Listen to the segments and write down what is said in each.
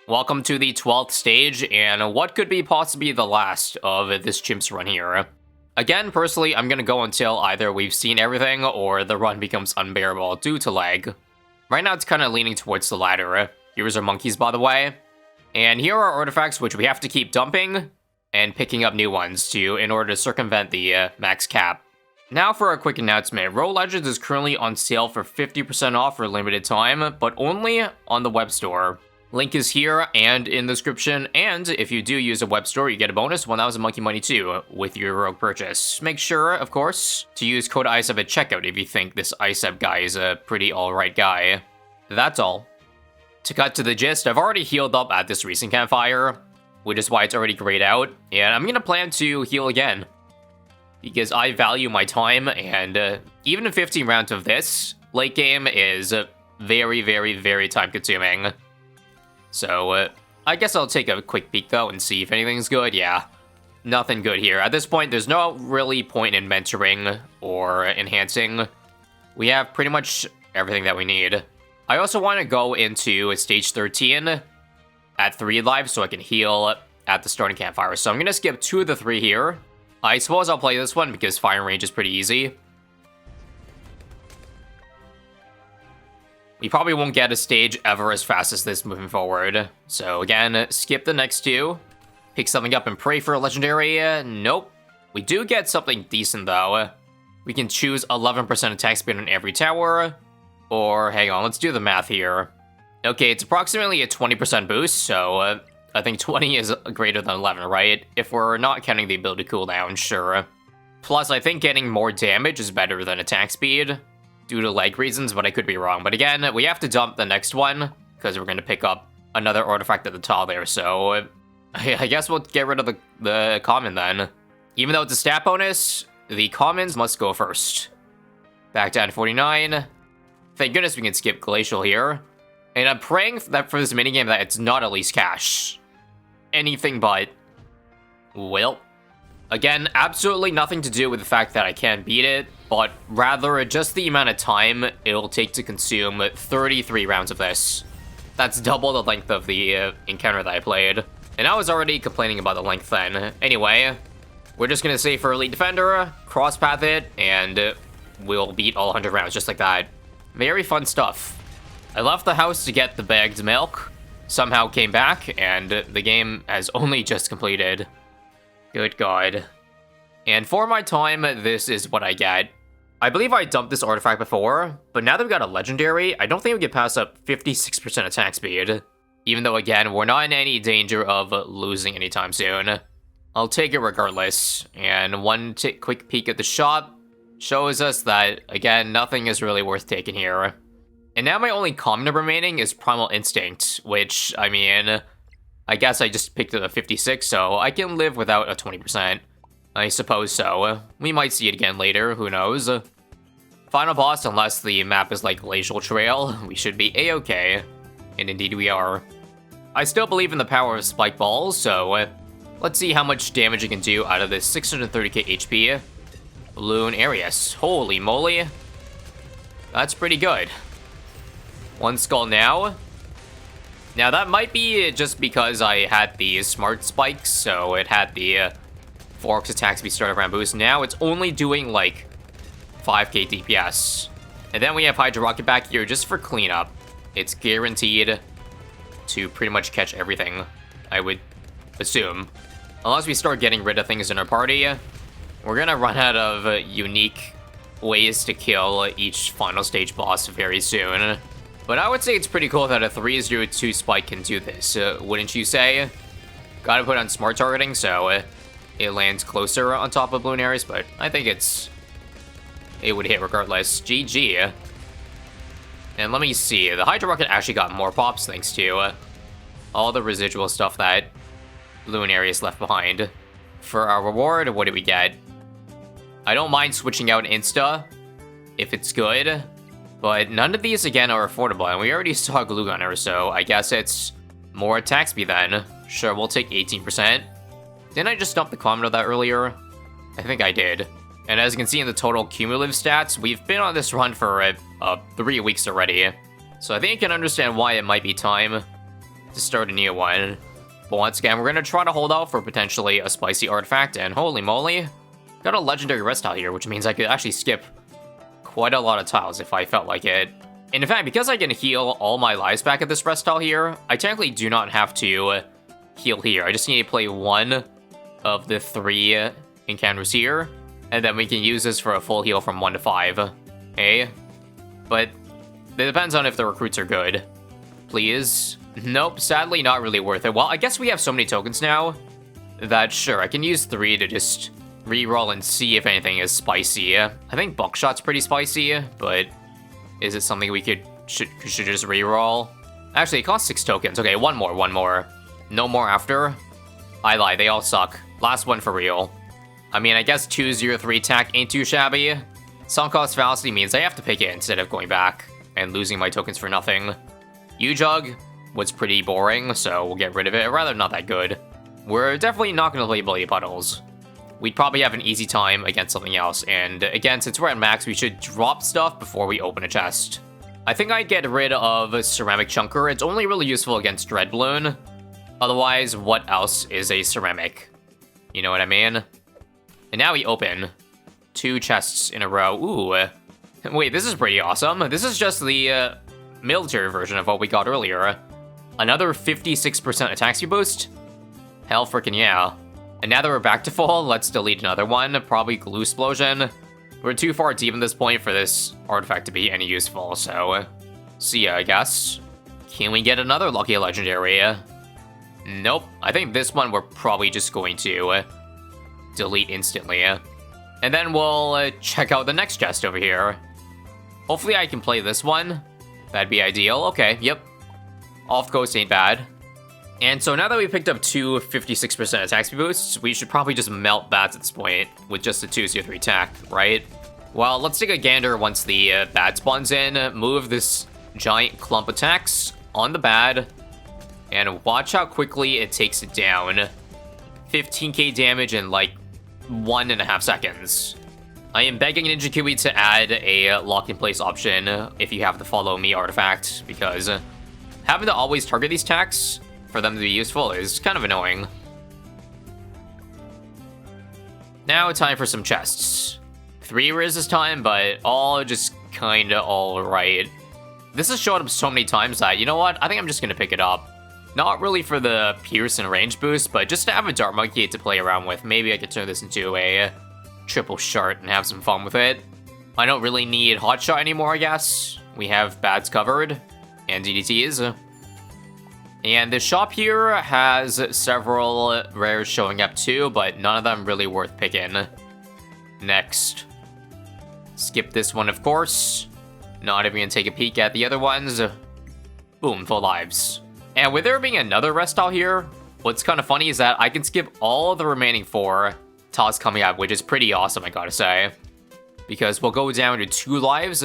Welcome to the 12th stage, and what could be possibly the last of this Chimps run here. Again, personally, I'm gonna go until either we've seen everything or the run becomes unbearable due to lag. Right now, it's kind of leaning towards the latter. Here's our monkeys, by the way. And here are artifacts which we have to keep dumping and picking up new ones in order to circumvent the max cap. Now for a quick announcement. Roll Legends is currently on sale for 50% off for a limited time, but only on the web store. Link is here and in the description, and if you do use a web store, you get a bonus 1,000 monkey money too with your rogue purchase. Make sure, of course, to use code ISAB at checkout if you think this ISAB guy is a pretty alright guy. That's all. To cut to the gist, I've already healed up at this recent campfire, which is why it's already grayed out, and I'm gonna plan to heal again. Because I value my time, and even in 15 rounds of this, late game is very, very, very time consuming. So, I guess I'll take a quick peek though and see if anything's good. Yeah, nothing good here. At this point, there's no really point in mentoring or enhancing. We have pretty much everything that we need. I also want to go into stage 13 at 3 lives so I can heal at the starting campfire. So I'm going to skip 2 of the 3 here. I suppose I'll play this one because firing range is pretty easy. We probably won't get a stage ever as fast as this moving forward. So again, skip the next 2. Pick something up and pray for a legendary. Nope. We do get something decent though. We can choose 11% attack speed on every tower. Or, hang on, let's do the math here. Okay, it's approximately a 20% boost, so I think 20 is greater than 11, right? If we're not counting the ability cooldown, sure. Plus, I think getting more damage is better than attack speed, due to lag reasons, but I could be wrong. But again, we have to dump the next one, because we're going to pick up another artifact at the top there, so I guess we'll get rid of the common then. Even though it's a stat bonus, the commons must go first. Back down to 49. Thank goodness we can skip Glacial here. And I'm praying that for this minigame that it's not at least cash. Anything but. Well. Again, absolutely nothing to do with the fact that I can't beat it, but rather just the amount of time it'll take to consume 33 rounds of this. That's double the length of the encounter that I played. And I was already complaining about the length then. Anyway, we're just gonna say for Elite Defender, cross-path it, and we'll beat all 100 rounds just like that. Very fun stuff. I left the house to get the bagged milk, somehow came back, and the game has only just completed. Good God. And for my time, this is what I get. I believe I dumped this artifact before, but now that we got a legendary, I don't think we can pass up 56% attack speed. Even though, again, we're not in any danger of losing anytime soon. I'll take it regardless, and one quick peek at the shop shows us that, again, nothing is really worth taking here. And now my only common remaining is Primal Instinct, which, I mean, I guess I just picked it at 56, so I can live without a 20%. I suppose so. We might see it again later, who knows. Final boss, unless the map is like Glacial Trail, we should be a-okay. And indeed we are. I still believe in the power of Spike Balls, so let's see how much damage it can do out of this 630k HP. Bloon Arius. Holy moly. That's pretty good. 1 skull now. Now that might be just because I had the smart spikes, so it had the 4x attack speed startup round boost. Now it's only doing like 5k DPS. And then we have Hydra Rocket back here just for cleanup. It's guaranteed to pretty much catch everything, I would assume. Unless we start getting rid of things in our party, we're gonna run out of unique ways to kill each final stage boss very soon. But I would say it's pretty cool that a 302 spike can do this, wouldn't you say? Gotta put on smart targeting, so it lands closer on top of Bloon Arius, but I think it would hit regardless. GG. And let me see, the Hydra Rocket actually got more pops thanks to all the residual stuff that Bloon Arius left behind. For our reward, what do we get? I don't mind switching out Insta if it's good, but none of these, again, are affordable, and we already saw Glue Gunner, so I guess it's more attack speed then. Sure, we'll take 18%. Didn't I just dump the common of that earlier? I think I did. And as you can see in the total cumulative stats, we've been on this run for 3 weeks already. So I think you can understand why it might be time to start a new one. But once again, we're going to try to hold out for potentially a spicy artifact, and holy moly, got a legendary rest tile here, which means I could actually skip quite a lot of tiles if I felt like it. And in fact, because I can heal all my lives back at this rest tile here, I technically do not have to heal here. I just need to play one of the 3 encounters here, and then we can use this for a full heal from 1 to 5. Okay? But it depends on if the recruits are good. Please. Nope, sadly not really worth it. Well, I guess we have so many tokens now that sure, I can use 3 to just reroll and see if anything is spicy. I think Buckshot's pretty spicy, but is it something we should just reroll? Actually, it costs 6 tokens. Okay, one more. No more after. I lie, they all suck. Last one for real. I mean, I guess 2/0/3 attack ain't too shabby. Sunk cost fallacy means I have to pick it instead of going back and losing my tokens for nothing. U-Jug was pretty boring, so we'll get rid of it. Rather not that good. We're definitely not going to play Bloody Puddles. We'd probably have an easy time against something else, and again, since we're at max, we should drop stuff before we open a chest. I think I'd get rid of Ceramic Chunker. It's only really useful against Dread Bloon. Otherwise, what else is a ceramic? You know what I mean? And now we open 2 chests in a row. Ooh. Wait, this is pretty awesome. This is just the military version of what we got earlier. Another 56% attack speed boost? Hell frickin' yeah. And now that we're back to full, let's delete another one. Probably Glue Explosion. We're too far deep at this point for this artifact to be any useful, so see ya, I guess. Can we get another lucky legendary? Nope. I think this one we're probably just going to delete instantly. And then we'll check out the next chest over here. Hopefully I can play this one. That'd be ideal. Okay, yep. Off Coast ain't bad. And so now that we picked up 2 56% attack speed boosts, we should probably just melt bats at this point with just a 2/3 attack, right? Well, let's take a gander once the bat spawns in, move this giant clump attacks on the bad, and watch how quickly it takes it down. 15k damage in like 1.5 seconds. I am begging Ninja Kiwi to add a lock-in-place option if you have the Follow Me artifact, because having to always target these attacks for them to be useful is kind of annoying. Now time for some chests. 3 rares this time, but all just kinda alright. This has showed up so many times that, you know what, I think I'm just gonna pick it up. Not really for the Pierce and range boost, but just to have a Dart Monkey to play around with. Maybe I could turn this into a triple shard and have some fun with it. I don't really need Hot Shot anymore, I guess. We have Bats covered, and DDTs. And the shop here has several rares showing up too, but none of them really worth picking. Next. Skip this one, of course. Not even gonna take a peek at the other ones. Boom, full lives. And with there being another rest tile here, what's kind of funny is that I can skip all of the remaining 4 tiles coming up, which is pretty awesome, I gotta say. Because we'll go down to 2 lives,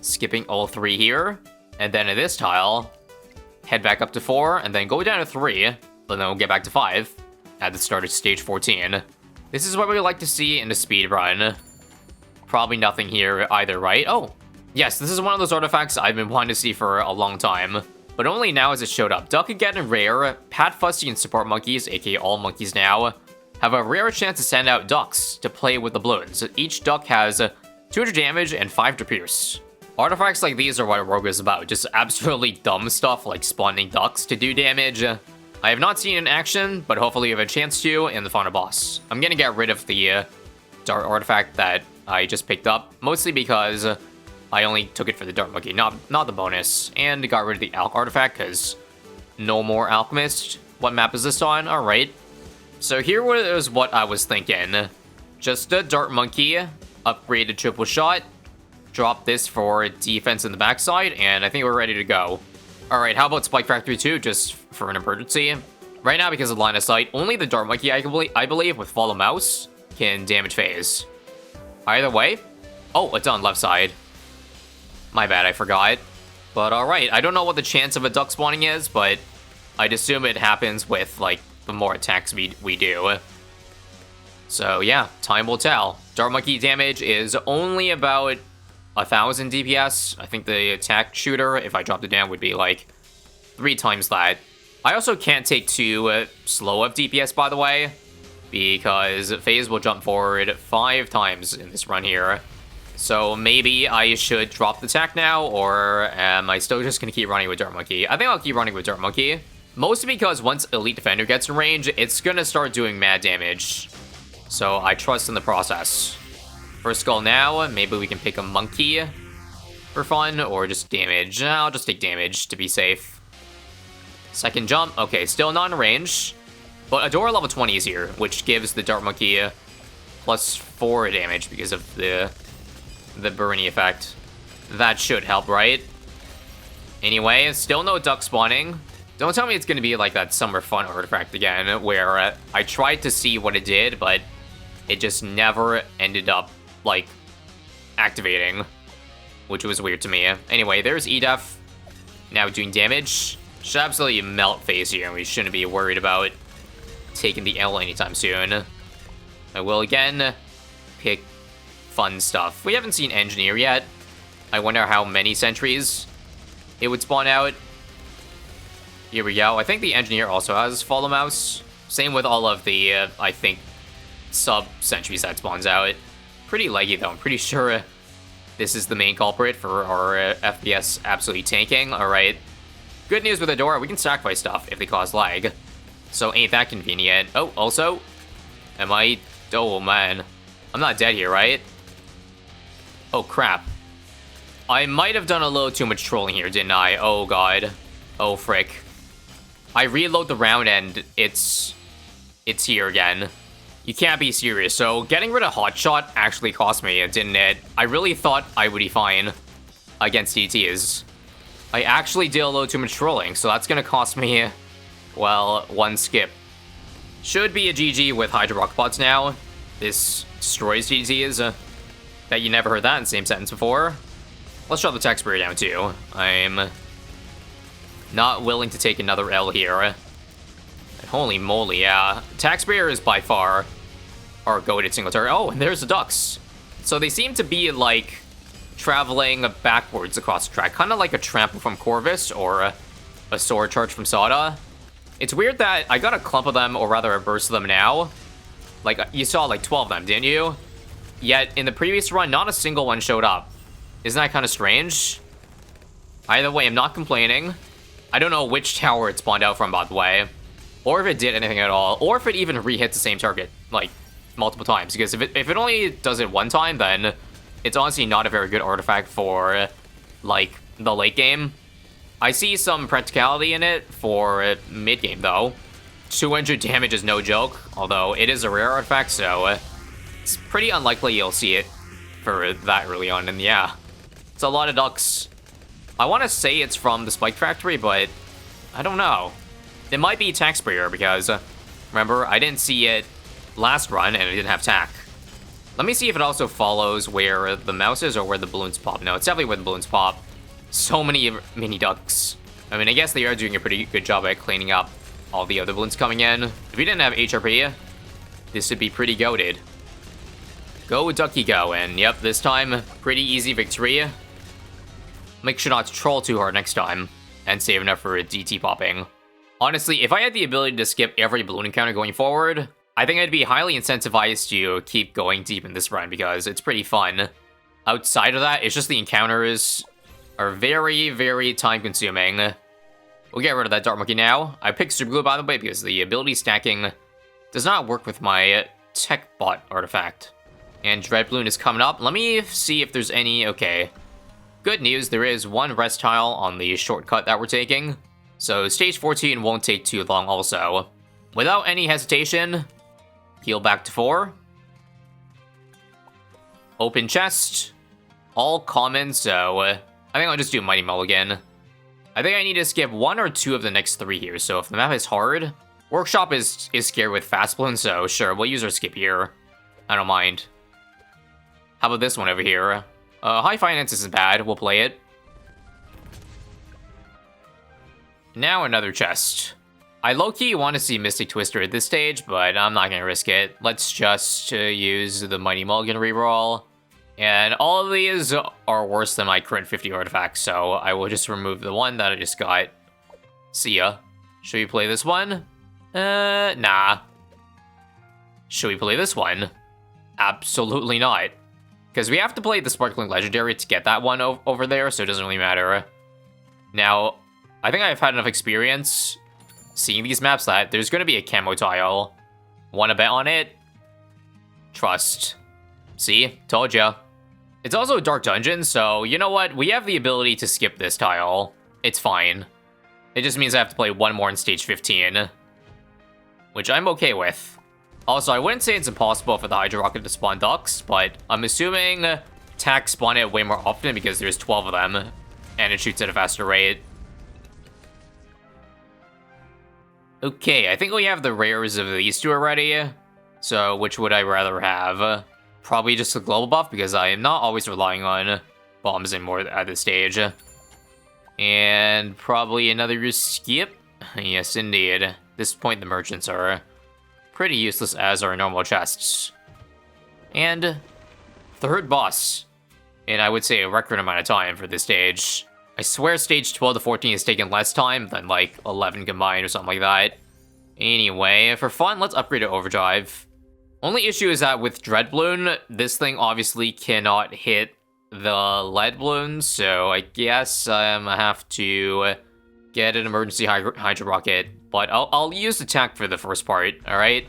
skipping all 3 here. And then in this tile, head back up to 4, and then go down to 3, but then we'll get back to 5 at the start of stage 14. This is what we like to see in a speed run. Probably nothing here either, right? Oh, yes, this is one of those artifacts I've been wanting to see for a long time, but only now as it showed up. Duck again and rare. Pat Fusty and support monkeys, aka all monkeys now, have a rare chance to send out ducks to play with the Bloons. Each duck has 200 damage and 5 to pierce. Artifacts like these are what Rogue is about, just absolutely dumb stuff like spawning ducks to do damage. I have not seen in action, but hopefully you have a chance to in the final boss. I'm gonna get rid of the Dart artifact that I just picked up, mostly because I only took it for the Dart Monkey, not the bonus, and got rid of the Alch artifact because no more Alchemist. What map is this on? Alright. So here was what I was thinking. Just a Dart Monkey, upgrade to triple shot, drop this for defense in the backside, and I think we're ready to go. Alright, how about Spike Factory 2, just for an emergency? Right now, because of line of sight, only the Dart Monkey, I believe, with Follow Mouse, can damage phase. Either way. Oh, it's on left side. My bad, I forgot. But alright, I don't know what the chance of a duck spawning is, but I'd assume it happens with, like, the more attacks we do. So yeah, time will tell. Dart Monkey damage is only about 1,000 DPS. I think the attack shooter, if I dropped it down, would be like 3 times that. I also can't take too slow of DPS, by the way, because FaZe will jump forward 5 times in this run here. So maybe I should drop the tech now, or am I still just going to keep running with Dirt Monkey? I think I'll keep running with Dirt Monkey. Mostly because once Elite Defender gets in range, it's going to start doing mad damage. So I trust in the process. First skull now, maybe we can pick a Monkey for fun, or just damage. I'll just take damage to be safe. Second jump, okay, still not in range. But Adora level 20 is here, which gives the Dart Monkey plus 4 damage because of the Burnie effect. That should help, right? Anyway, still no duck spawning. Don't tell me it's going to be like that Summer Fun artifact again, where I tried to see what it did, but it just never ended up, like, activating, which was weird to me. Anyway, there's EDF now doing damage. Should absolutely melt FaZe here, and we shouldn't be worried about taking the L anytime soon. I will again pick fun stuff. We haven't seen Engineer yet. I wonder how many sentries it would spawn out. Here we go. I think the Engineer also has Follow Mouse. Same with all of the, I think, sub-sentries that spawns out. Pretty leggy, though. I'm pretty sure this is the main culprit for our FPS absolutely tanking. Alright. Good news with Adora, we can sacrifice stuff if they cause lag. So ain't that convenient. Oh, also, oh man. I'm not dead here, right? Oh, crap. I might have done a little too much trolling here, didn't I? Oh, God. Oh, frick. I reload the round and it's here again. You can't be serious. So getting rid of Hotshot actually cost me, didn't it? I really thought I would be fine against DTs. I actually did a little too much trolling, so that's gonna cost me, well, 1 skip. Should be a GG with Hydra Rock Pods now. This destroys DTs. Bet you never heard that in the same sentence before. Let's drop the tech sprayer down too. I'm not willing to take another L here. And holy moly, yeah. Tech sprayer is by far our goated single turret. Oh, and there's the ducks. So they seem to be like traveling backwards across the track, kind of like a trample from Corvus or a sword charge from Sada. It's weird that I got a clump of them, or rather a burst of them now. Like, you saw like 12 of them, didn't you? Yet, in the previous run, not a single one showed up. Isn't that kind of strange? Either way, I'm not complaining. I don't know which tower it spawned out from, by the way. Or if it did anything at all. Or if it even re-hits the same target, like, multiple times. Because if it only does it one time, then it's honestly not a very good artifact for, like, the late game. I see some practicality in it for mid-game, though. 200 damage is no joke, although it is a rare artifact, so it's pretty unlikely you'll see it for that early on, and yeah. It's a lot of ducks. I want to say it's from the Spike Factory, but I don't know. It might be Tack Sprayer, because, remember, I didn't see it last run, and it didn't have Tack. Let me see if it also follows where the mouse is or where the balloons pop. No, it's definitely where the balloons pop. So many mini ducks. I mean, I guess they are doing a pretty good job at cleaning up all the other balloons coming in. If we didn't have HRP, this would be pretty goated. Go ducky go, and yep, this time, pretty easy victory. Make sure not to troll too hard next time, and save enough for a DT popping. Honestly, if I had the ability to skip every balloon encounter going forward, I think I'd be highly incentivized to keep going deep in this run, because it's pretty fun. Outside of that, it's just the encounters are very, very time-consuming. We'll get rid of that Dart Monkey now. I picked Super Glue, by the way, because the ability stacking does not work with my Tech Bot artifact. And Dread Balloon is coming up. Let me see if there's any... Okay. Good news, there is one rest tile on the shortcut that we're taking. So stage 14 won't take too long also. Without any hesitation, heal back to 4. Open chest. All common, so I think I'll just do Mighty Mulligan. I think I need to skip 1 or 2 of the next 3 here, so if the map is hard... Workshop is scared with Fast Balloon, so sure, we'll use our skip here. I don't mind. How about this one over here? High Finance isn't bad, we'll play it. Now another chest. I low-key want to see Mystic Twister at this stage, but I'm not going to risk it. Let's just use the Mighty Mulligan reroll. And all of these are worse than my current 50 artifacts, so I will just remove the one that I just got. See ya. Should we play this one? Nah. Should we play this one? Absolutely not. Because we have to play the Sparkling Legendary to get that one over there, so it doesn't really matter. Now, I think I've had enough experience seeing these maps that there's going to be a camo tile. Want to bet on it? Trust. See? Told ya. It's also a dark dungeon, so you know what? We have the ability to skip this tile. It's fine. It just means I have to play one more in stage 15. Which I'm okay with. Also, I wouldn't say it's impossible for the Hydro Rocket to spawn ducks, but I'm assuming tack spawn it way more often because there's 12 of them, and it shoots at a faster rate. Okay, I think we have the rares of these two already. So, which would I rather have? Probably just the global buff, because I am not always relying on bombs anymore at this stage. And probably another skip? Yes, indeed. At this point, the merchants are pretty useless as are normal chests. And third boss. And I would say a record amount of time for this stage. I swear stage 12 to 14 has taken less time than like 11 combined or something like that. Anyway, for fun, let's upgrade to Overdrive. Only issue is that with Dread Bloon, this thing obviously cannot hit the lead balloons, so I guess I'm gonna have to get an emergency Hydro Rocket. But I'll use attack for the first part, alright?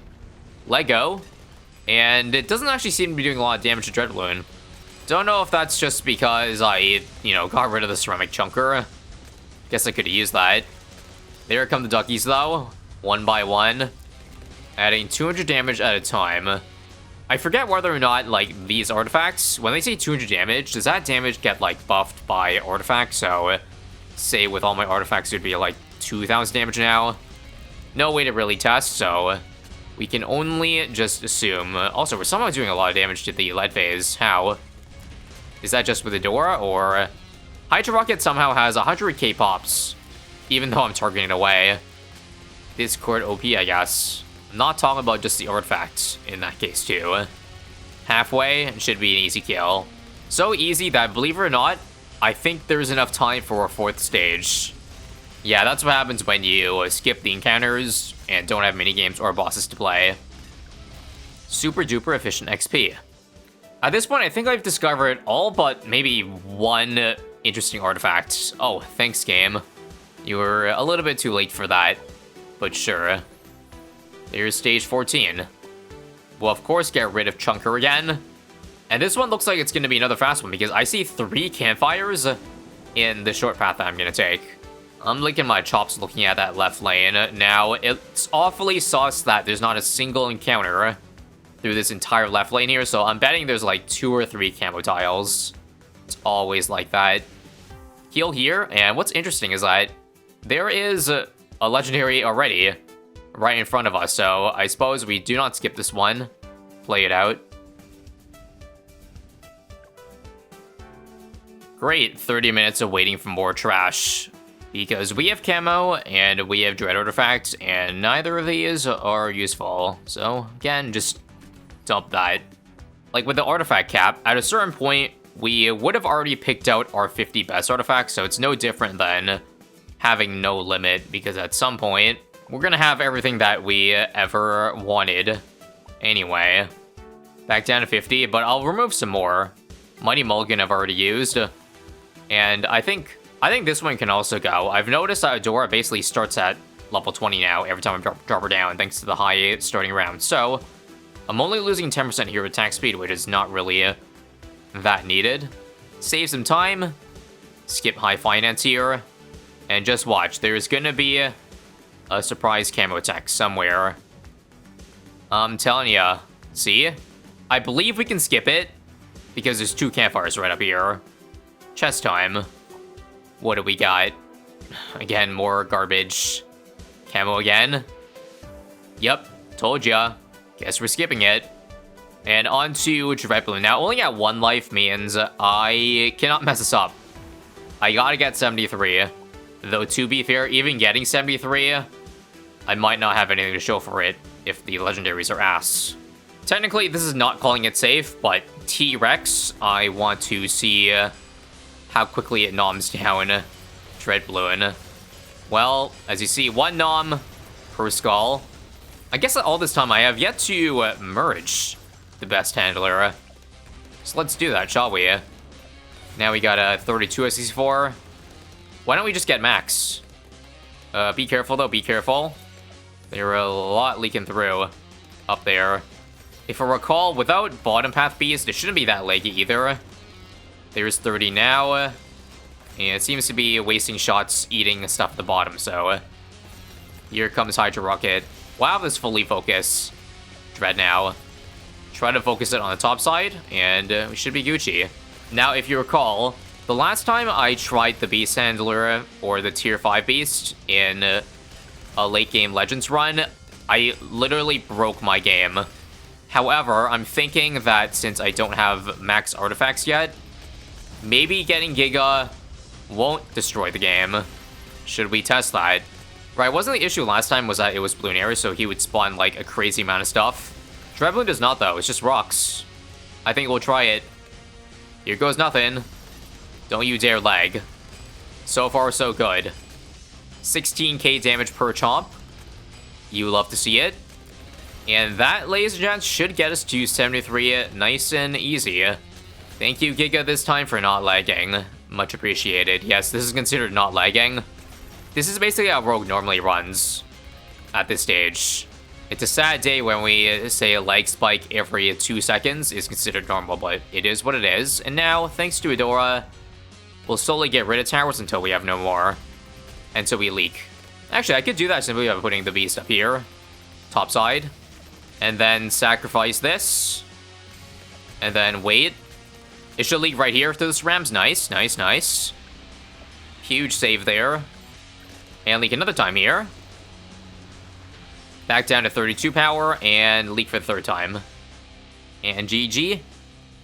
Let go. And it doesn't actually seem to be doing a lot of damage to Dread Balloon. Don't know if that's just because I, got rid of the ceramic chunker. Guess I could have used that. There come the duckies, though. One by one. Adding 200 damage at a time. I forget whether or not, like, these artifacts, when they say 200 damage, does that damage get, like, buffed by artifacts? So, say with all my artifacts, it would be, like, 2,000 damage now. No way to really test, so we can only just assume. Also, we're somehow doing a lot of damage to the lead phase. How? Is that just with the door, or... Hydro Rocket somehow has 100k pops, even though I'm targeting it away. Discord OP, I guess. I'm not talking about just the artifacts in that case, too. Halfway should be an easy kill. So easy that, believe it or not, I think there's enough time for a fourth stage. Yeah, that's what happens when you skip the encounters and don't have minigames or bosses to play. Super duper efficient XP. At this point, I think I've discovered all but maybe one interesting artifact. Oh, thanks, game. You were a little bit too late for that, but sure. There's stage 14. We'll, of course, get rid of Chunker again. And this one looks like it's going to be another fast one, because I see 3 campfires in the short path that I'm going to take. I'm licking my chops looking at that left lane. Now, it's awfully sus that there's not a single encounter through this entire left lane here, so I'm betting there's like 2 or 3 camo tiles. It's always like that. Heal here, and what's interesting is that there is a legendary already right in front of us, so I suppose we do not skip this one. Play it out. Great, 30 minutes of waiting for more trash. Because we have camo, and we have Dread Artifacts, and neither of these are useful. So, again, just dump that. Like with the artifact cap, at a certain point, we would have already picked out our 50 best artifacts, so it's no different than having no limit, because at some point, we're gonna have everything that we ever wanted. Anyway, back down to 50, but I'll remove some more. Mighty Mulligan I've already used, and I think this one can also go. I've noticed that Adora basically starts at level 20 now every time I drop her down, thanks to the high starting round. So, I'm only losing 10% here with attack speed, which is not really that needed. Save some time, skip high finance here, and just watch. There's gonna be a surprise camo attack somewhere. I'm telling ya. See? I believe we can skip it, because there's 2 campfires right up here. Chest time. What do we got? Again, more garbage. Camo again. Yep, told ya. Guess we're skipping it. And on to Dread Balloon. Now, only at 1 life means I cannot mess this up. I gotta get 73. Though, to be fair, even getting 73, I might not have anything to show for it if the legendaries are ass. Technically, this is not calling it safe, but T-Rex, I want to see how quickly it noms down Dread Balloon. Well, as you see, 1 nom per skull. I guess all this time I have yet to merge the best handler. So let's do that, shall we? Now we got a 32 SC4. Why don't we just get max? Be careful though, be careful. There are a lot leaking through up there. If I recall, without bottom path beast, it shouldn't be that leggy either. There's 30 now. And it seems to be wasting shots eating stuff at the bottom, so... Here comes Hydra Rocket. Wow, this fully focus. Dread now. Try to focus it on the top side, and we should be Gucci. Now, if you recall, the last time I tried the Beast Handler, or the Tier 5 Beast, in a late game Legends run, I literally broke my game. However, I'm thinking that since I don't have max artifacts yet, maybe getting Giga won't destroy the game. Should we test that? Right, wasn't the issue last time was that it was Bloonary, so he would spawn like a crazy amount of stuff? Dreadbloon does not though, it's just rocks. I think we'll try it. Here goes nothing. Don't you dare lag. So far, so good. 16k damage per chomp. You love to see it. And that, ladies and gents, should get us to 73 nice and easy. Thank you, Giga, this time for not lagging. Much appreciated. Yes, this is considered not lagging. This is basically how Rogue normally runs at this stage. It's a sad day when we say a lag spike every 2 seconds is considered normal, but it is what it is. And now, thanks to Adora, we'll slowly get rid of towers until we have no more. Until we leak. Actually, I could do that simply by putting the beast up here. Top side. And then sacrifice this. And then wait. It should leak right here to the SRAMs. Nice, nice, nice. Huge save there. And leak another time here. Back down to 32 power and leak for the 3rd time. And GG.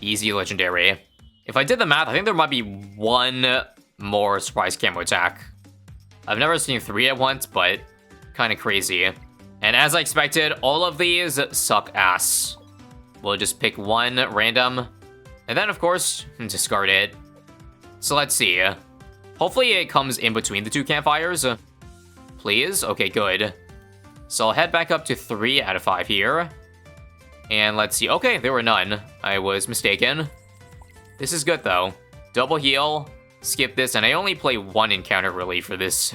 Easy legendary. If I did the math, I think there might be 1 more surprise camo attack. I've never seen 3 at once, but kind of crazy. And as I expected, all of these suck ass. We'll just pick 1 random. And then, of course, discard it. So let's see. Hopefully it comes in between the 2 campfires. Please? Okay, good. So I'll head back up to 3 out of 5 here. And let's see. Okay, there were none. I was mistaken. This is good, though. Double heal. Skip this, and I only play 1 encounter, really, for this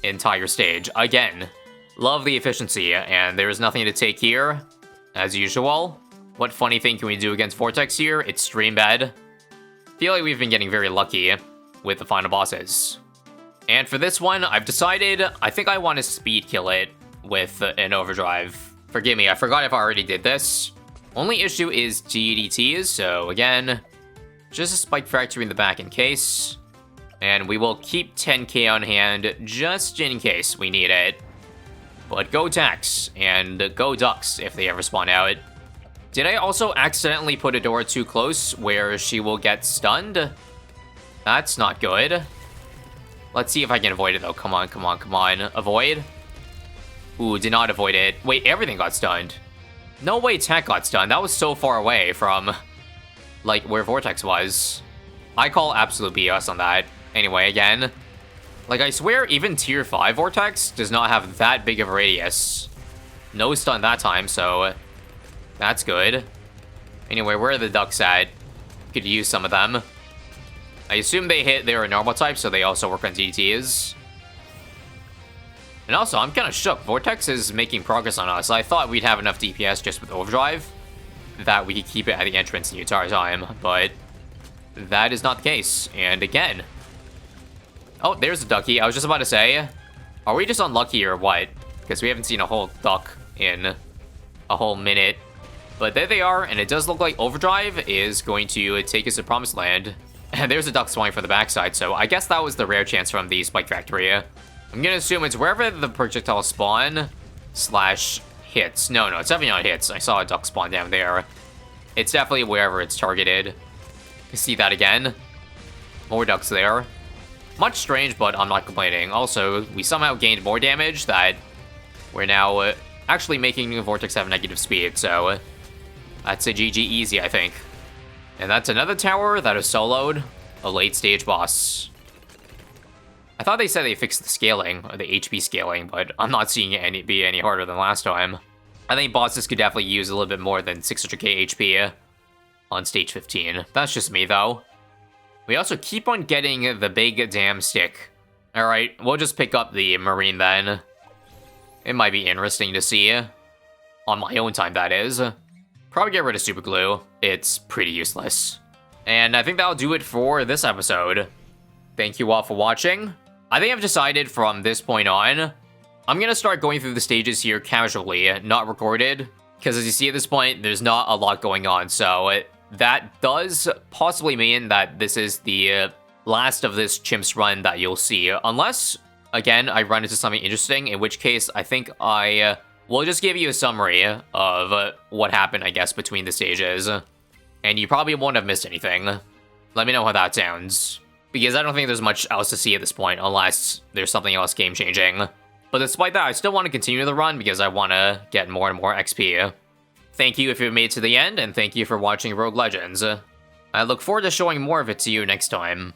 entire stage. Again. Love the efficiency, and there is nothing to take here, as usual. What funny thing can we do against Vortex here? It's Stream Bed. Feel like we've been getting very lucky with the final bosses. And for this one, I've decided I think I want to speed kill it with an overdrive. Forgive me, I forgot if I already did this. Only issue is GDTs, so again, just a Spike Factory in the back in case. And we will keep 10k on hand just in case we need it. But go Tax, and go Ducks if they ever spawn out. Did I also accidentally put Adora too close where she will get stunned? That's not good. Let's see if I can avoid it though. Come on, come on, come on. Avoid. Ooh, did not avoid it. Wait, everything got stunned. No way Tech got stunned. That was so far away from, like, where Vortex was. I call absolute BS on that. Anyway, again. Like, I swear, even Tier 5 Vortex does not have that big of a radius. No stun that time, so that's good. Anyway, where are the ducks at? Could use some of them. I assume they hit their normal type, so they also work on DTs. And also, I'm kind of shook. Vortex is making progress on us. I thought we'd have enough DPS just with Overdrive that we could keep it at the entrance the entire time, but that is not the case. And again... Oh, there's a ducky. I was just about to say, are we just unlucky or what? Because we haven't seen a whole duck in a whole minute. But there they are, and it does look like Overdrive is going to take us to Promised Land. And there's a duck swinging from the backside, so I guess that was the rare chance from the Spike Factory. I'm gonna assume it's wherever the projectile spawn slash hits. No, it's definitely not hits. I saw a duck spawn down there. It's definitely wherever it's targeted. You see that again. More ducks there. Much strange, but I'm not complaining. Also, we somehow gained more damage that we're now actually making Vortex have negative speed, so that's a GG easy, I think. And that's another tower that is soloed, a late stage boss. I thought they said they fixed the scaling, or the HP scaling, but I'm not seeing it be any harder than last time. I think bosses could definitely use a little bit more than 600k HP on stage 15. That's just me, though. We also keep on getting the big damn stick. Alright, we'll just pick up the Marine then. It might be interesting to see. On my own time, that is. Probably get rid of Super Glue. It's pretty useless. And I think that'll do it for this episode. Thank you all for watching. I think I've decided from this point on, I'm gonna start going through the stages here casually, not recorded. Because as you see at this point, there's not a lot going on, so that does possibly mean that this is the last of this Chimps run that you'll see. Unless, again, I run into something interesting, in which case I think I will just give you a summary of what happened, I guess, between the stages. And you probably won't have missed anything. Let me know how that sounds. Because I don't think there's much else to see at this point, unless there's something else game-changing. But despite that, I still want to continue the run because I want to get more and more XP. Thank you if you've made it to the end, and thank you for watching Rogue Legends. I look forward to showing more of it to you next time.